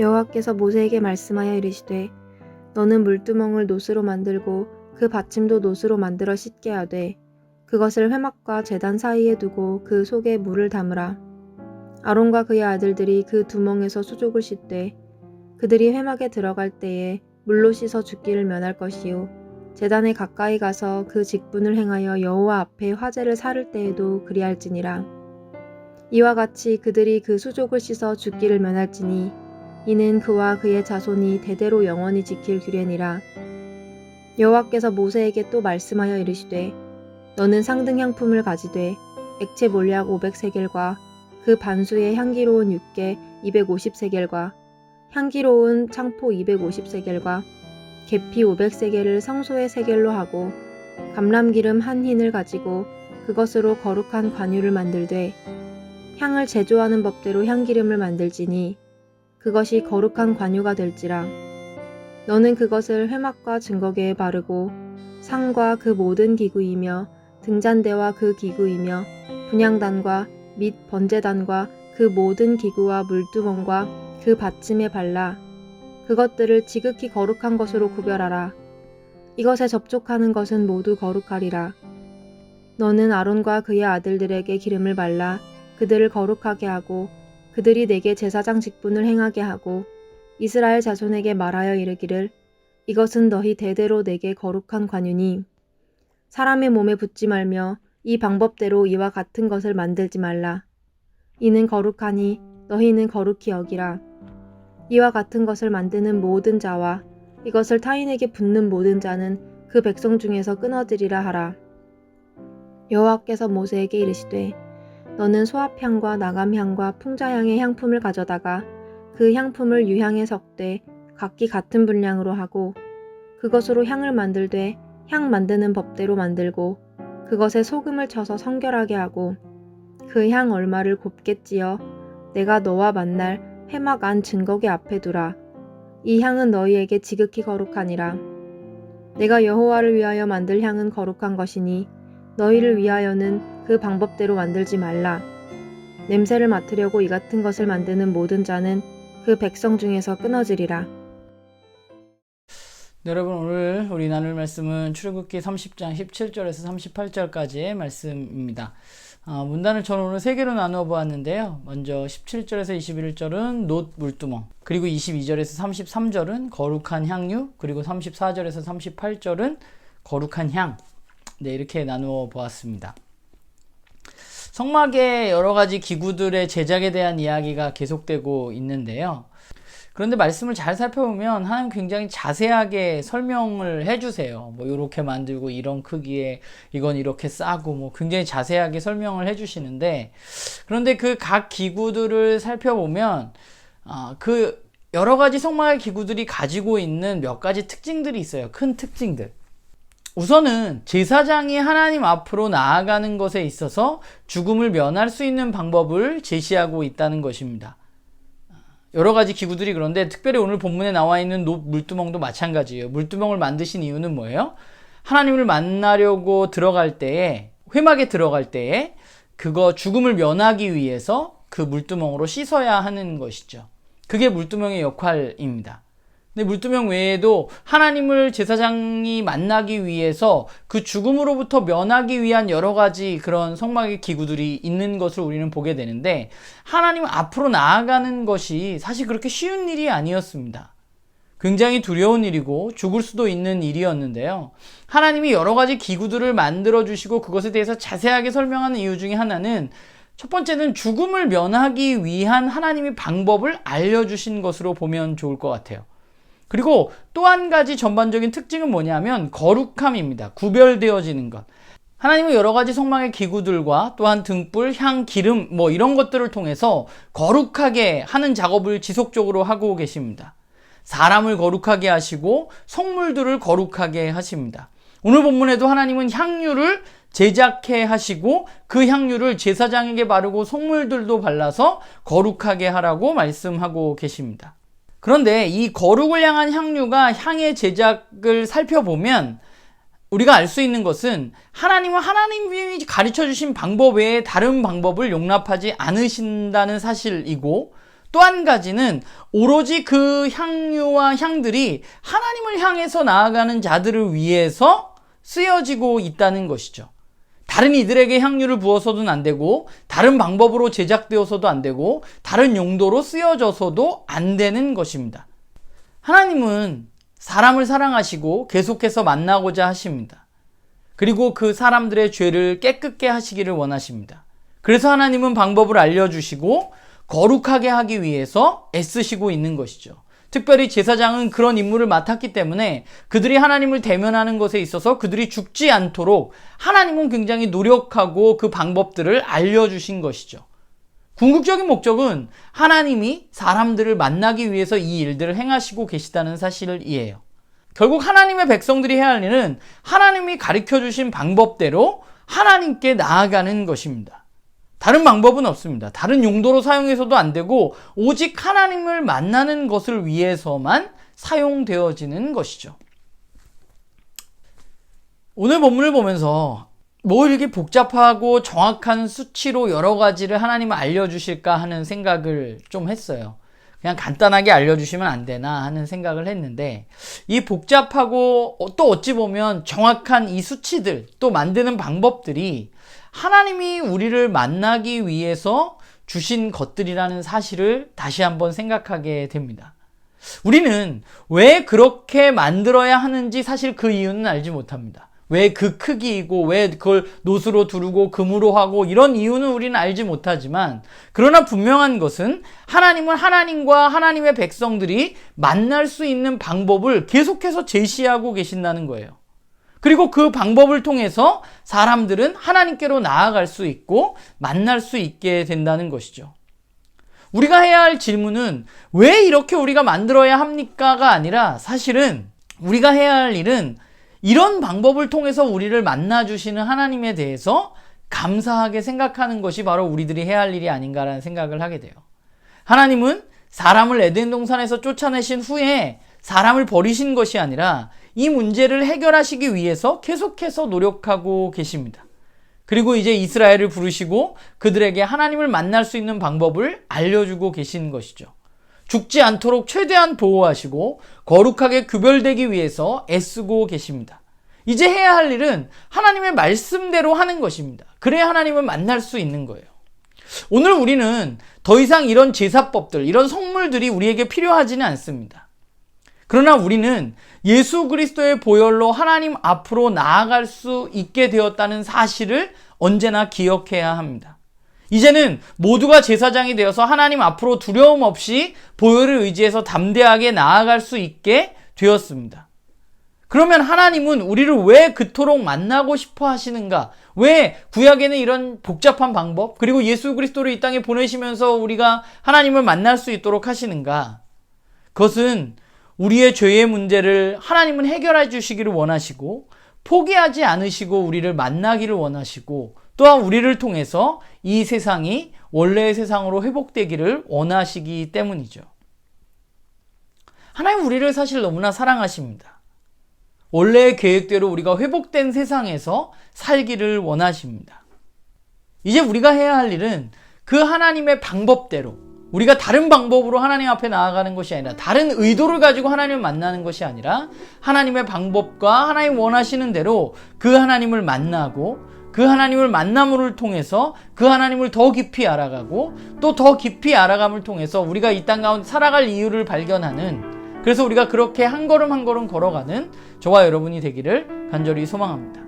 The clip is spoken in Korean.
여호와께서 모세에게 말씀하여 이르시되 너는 물두멍을 노스로 만들고 그 받침도 노스로 만들어 씻게 하되 그것을 회막과 제단 사이에 두고 그 속에 물을 담으라. 아론과 그의 아들들이 그 두멍에서 수족을 씻되 그들이 회막에 들어갈 때에 물로 씻어 죽기를 면할 것이요 제단에 가까이 가서 그 직분을 행하여 여호와 앞에 화제를 사를 때에도 그리할지니라. 이와 같이 그들이 그 수족을 씻어 죽기를 면할지니 이는 그와 그의 자손이 대대로 영원히 지킬 규례니라. 여호와께서 모세에게 또 말씀하여 이르시되 너는 상등 향품을 가지되 액체 몰약 500세겔과 그 반수의 향기로운 육개 250세겔과 향기로운 창포 250세겔과 계피 500세겔을 성소의 세겔로 하고 감람기름 한 흰을 가지고 그것으로 거룩한 관유를 만들되 향을 제조하는 법대로 향기름을 만들지니 그것이 거룩한 관유가 될지라. 너는 그것을 회막과 증거계에 바르고 상과 그 모든 기구이며 등잔대와 그 기구이며 분향단과 및 번제단과 그 모든 기구와 물두멍과 그 받침에 발라 그것들을 지극히 거룩한 것으로 구별하라. 이것에 접촉하는 것은 모두 거룩하리라. 너는 아론과 그의 아들들에게 기름을 발라 그들을 거룩하게 하고 그들이 내게 제사장 직분을 행하게 하고 이스라엘 자손에게 말하여 이르기를 이것은 너희 대대로 내게 거룩한 관유니 사람의 몸에 붓지 말며 이 방법대로 이와 같은 것을 만들지 말라. 이는 거룩하니 너희는 거룩히 여기라. 이와 같은 것을 만드는 모든 자와 이것을 타인에게 붓는 모든 자는 그 백성 중에서 끊어들이라 하라. 여호와께서 모세에게 이르시되 너는 소합향과 나감향과 풍자향의 향품을 가져다가 그 향품을 유향에 섞되 각기 같은 분량으로 하고 그것으로 향을 만들되 향 만드는 법대로 만들고 그것에 소금을 쳐서 성결하게 하고 그 향 얼마를 곱게 찌어 내가 너와 만날 회막 안 증거계 앞에 두라. 이 향은 너희에게 지극히 거룩하니라. 내가 여호와를 위하여 만들 향은 거룩한 것이니 너희를 위하여는 그 방법대로 만들지 말라. 냄새를 맡으려고 이 같은 것을 만드는 모든 자는 그 백성 중에서 끊어지리라. 네, 여러분 오늘 우리 나눌 말씀은 출애굽기 30장 17절에서 38절까지의 말씀입니다. 문단을 저는 오늘 3개로 나누어 보았는데요. 먼저 17절에서 21절은 놋 물두멍, 그리고 22절에서 33절은 거룩한 향유, 그리고 34절에서 38절은 거룩한 향. 네, 이렇게 나누어 보았습니다. 성막의 여러 가지 기구들의 제작에 대한 이야기가 계속되고 있는데요. 그런데 말씀을 잘 살펴보면 하나님 굉장히 자세하게 설명을 해주세요. 뭐 이렇게 만들고 이런 크기에 이건 이렇게 싸고 뭐 굉장히 자세하게 설명을 해주시는데, 그런데 그 각 기구들을 살펴보면 그 여러 가지 성막의 기구들이 가지고 있는 몇 가지 특징들이 있어요. 큰 특징들. 우선은 제사장이 하나님 앞으로 나아가는 것에 있어서 죽음을 면할 수 있는 방법을 제시하고 있다는 것입니다. 여러 가지 기구들이, 그런데 특별히 오늘 본문에 나와 있는 물두멍도 마찬가지예요. 물두멍을 만드신 이유는 뭐예요? 하나님을 만나려고 들어갈 때에, 회막에 들어갈 때에 그거 죽음을 면하기 위해서 그 물두멍으로 씻어야 하는 것이죠. 그게 물두멍의 역할입니다. 근데 물두멍 외에도 하나님을 제사장이 만나기 위해서 그 죽음으로부터 면하기 위한 여러 가지 그런 성막의 기구들이 있는 것을 우리는 보게 되는데, 하나님 앞으로 나아가는 것이 사실 그렇게 쉬운 일이 아니었습니다. 굉장히 두려운 일이고 죽을 수도 있는 일이었는데요. 하나님이 여러 가지 기구들을 만들어 주시고 그것에 대해서 자세하게 설명하는 이유 중에 하나는, 첫 번째는 죽음을 면하기 위한 하나님의 방법을 알려주신 것으로 보면 좋을 것 같아요. 그리고 또 한 가지 전반적인 특징은 뭐냐면 거룩함입니다. 구별되어지는 것. 하나님은 여러 가지 성막의 기구들과 또한 등불, 향, 기름 뭐 이런 것들을 통해서 거룩하게 하는 작업을 지속적으로 하고 계십니다. 사람을 거룩하게 하시고 성물들을 거룩하게 하십니다. 오늘 본문에도 하나님은 향유를 제작해 하시고 그 향유를 제사장에게 바르고 성물들도 발라서 거룩하게 하라고 말씀하고 계십니다. 그런데 이 거룩을 향한 향유가 향의 제작을 살펴보면 우리가 알 수 있는 것은 하나님은 하나님이 가르쳐 주신 방법 외에 다른 방법을 용납하지 않으신다는 사실이고, 또 한 가지는 오로지 그 향유와 향들이 하나님을 향해서 나아가는 자들을 위해서 쓰여지고 있다는 것이죠. 다른 이들에게 향유를 부어서도 안 되고, 다른 방법으로 제작되어서도 안 되고, 다른 용도로 쓰여져서도 안 되는 것입니다. 하나님은 사람을 사랑하시고 계속해서 만나고자 하십니다. 그리고 그 사람들의 죄를 깨끗게 하시기를 원하십니다. 그래서 하나님은 방법을 알려주시고 거룩하게 하기 위해서 애쓰시고 있는 것이죠. 특별히 제사장은 그런 임무를 맡았기 때문에 그들이 하나님을 대면하는 것에 있어서 그들이 죽지 않도록 하나님은 굉장히 노력하고 그 방법들을 알려주신 것이죠. 궁극적인 목적은 하나님이 사람들을 만나기 위해서 이 일들을 행하시고 계시다는 사실이에요. 결국 하나님의 백성들이 해야 할 일은 하나님이 가르쳐 주신 방법대로 하나님께 나아가는 것입니다. 다른 방법은 없습니다. 다른 용도로 사용해서도 안 되고 오직 하나님을 만나는 것을 위해서만 사용되어지는 것이죠. 오늘 본문을 보면서 뭐 이렇게 복잡하고 정확한 수치로 여러 가지를 하나님은 알려주실까 하는 생각을 좀 했어요. 그냥 간단하게 알려주시면 안 되나 하는 생각을 했는데, 이 복잡하고 또 어찌 보면 정확한 이 수치들, 또 만드는 방법들이 하나님이 우리를 만나기 위해서 주신 것들이라는 사실을 다시 한번 생각하게 됩니다. 우리는 왜 그렇게 만들어야 하는지 사실 그 이유는 알지 못합니다. 왜 그 크기이고 왜 그걸 노수로 두르고 금으로 하고 이런 이유는 우리는 알지 못하지만, 그러나 분명한 것은 하나님은 하나님과 하나님의 백성들이 만날 수 있는 방법을 계속해서 제시하고 계신다는 거예요. 그리고 그 방법을 통해서 사람들은 하나님께로 나아갈 수 있고 만날 수 있게 된다는 것이죠. 우리가 해야 할 질문은 왜 이렇게 우리가 만들어야 합니까가 아니라, 사실은 우리가 해야 할 일은 이런 방법을 통해서 우리를 만나주시는 하나님에 대해서 감사하게 생각하는 것이 바로 우리들이 해야 할 일이 아닌가라는 생각을 하게 돼요. 하나님은 사람을 에덴 동산에서 쫓아내신 후에 사람을 버리신 것이 아니라 이 문제를 해결하시기 위해서 계속해서 노력하고 계십니다. 그리고 이제 이스라엘을 부르시고 그들에게 하나님을 만날 수 있는 방법을 알려주고 계신 것이죠. 죽지 않도록 최대한 보호하시고 거룩하게 구별되기 위해서 애쓰고 계십니다. 이제 해야 할 일은 하나님의 말씀대로 하는 것입니다. 그래야 하나님을 만날 수 있는 거예요. 오늘 우리는 더 이상 이런 제사법들, 이런 성물들이 우리에게 필요하지는 않습니다. 그러나 우리는 예수 그리스도의 보혈로 하나님 앞으로 나아갈 수 있게 되었다는 사실을 언제나 기억해야 합니다. 이제는 모두가 제사장이 되어서 하나님 앞으로 두려움 없이 보혈을 의지해서 담대하게 나아갈 수 있게 되었습니다. 그러면 하나님은 우리를 왜 그토록 만나고 싶어 하시는가? 왜 구약에는 이런 복잡한 방법, 그리고 예수 그리스도를 이 땅에 보내시면서 우리가 하나님을 만날 수 있도록 하시는가? 그것은 우리의 죄의 문제를 하나님은 해결해 주시기를 원하시고, 포기하지 않으시고 우리를 만나기를 원하시고, 또한 우리를 통해서 이 세상이 원래의 세상으로 회복되기를 원하시기 때문이죠. 하나님 우리를 사실 너무나 사랑하십니다. 원래의 계획대로 우리가 회복된 세상에서 살기를 원하십니다. 이제 우리가 해야 할 일은 그 하나님의 방법대로, 우리가 다른 방법으로 하나님 앞에 나아가는 것이 아니라, 다른 의도를 가지고 하나님을 만나는 것이 아니라, 하나님의 방법과 하나님 원하시는 대로 그 하나님을 만나고, 그 하나님을 만남을 통해서 그 하나님을 더 깊이 알아가고, 또 더 깊이 알아감을 통해서 우리가 이 땅 가운데 살아갈 이유를 발견하는, 그래서 우리가 그렇게 한 걸음 한 걸음 걸어가는 저와 여러분이 되기를 간절히 소망합니다.